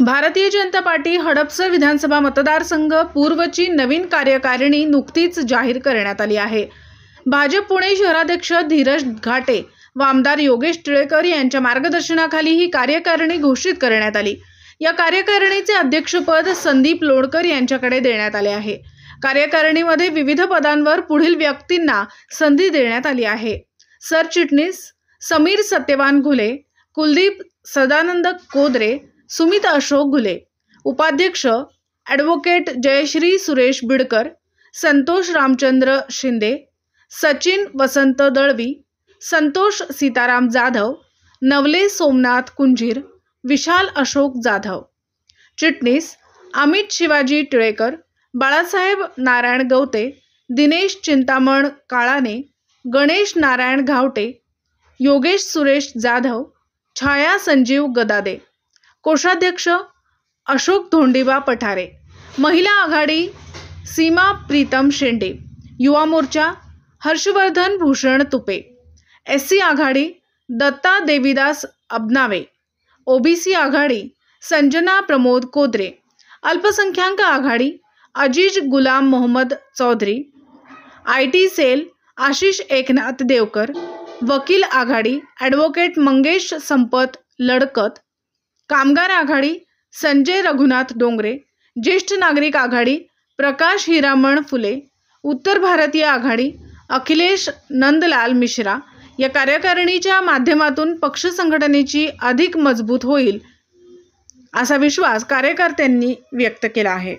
Bharatiya Janata party Hadapsar विधानसभा मतदारसंघ पूर्वची नवीन कार्यकारिणी नुकतीच जाहीर करण्यात आली आहे। भाजप पुणे शहराध्यक्ष धीरज घाटे व आमदार योगेश टिळेकर यांच्या मार्गदर्शनाखाली ही कार्यकारिणी घोषित करण्यात आली। या कार्यकारिणीचे अध्यक्षपद संदीप लोणकर यांच्याकडे देण्यात आले आहे। कार्यकारिणीमध्ये विविध पदांवर पुढील व्यक्तींना संधी देण्यात आली आहे। सरचिटणीस समीर सत्यवान घुले, कुलदीप सदानंद कोदरे, सुमित अशोक घुले, उपाध्यक्ष ॲडव्होकेट जयश्री सुरेश बिडकर, संतोष रामचंद्र शिंदे, सचिन वसंत दळवी, संतोष सीताराम जाधव, नवले सोमनाथ कुंजीर, विशाल अशोक जाधव। चिटणीस अमित शिवाजी टिळेकर, बाळासाहेब नारायण गवते, दिनेश चिंतामण काळाने, गणेश नारायण घावटे, योगेश सुरेश जाधव, छाया संजीव गदादे। कोषाध्यक्ष अशोक धोंडीबा पठारे, महिला आघाडी सीमा प्रीतम शेंडे, युवा मोर्चा हर्षवर्धन भूषण तुपे, एससी आघाडी दत्ता देवीदास अबनावे, ओबीसी आघाडी संजना प्रमोद कोदरे, अल्पसंख्याक आघाडी अजीज गुलाम मोहम्मद चौधरी, आयटी सेल आशिष एकनाथ देवकर, वकील आघाडी ॲडव्होकेट मंगेश संपत लडकत, कामगार आघाडी संजय रघुनाथ डोंगरे, ज्येष्ठ नागरिक आघाडी प्रकाश हिरामण फुले, उत्तर भारतीय आघाडी अखिलेश नंदलाल मिश्रा। या कार्यकारिणीच्या माध्यमातून पक्ष संघटनेची अधिक मजबूत होईल असा विश्वास कार्यकर्त्यांनी व्यक्त केला आहे।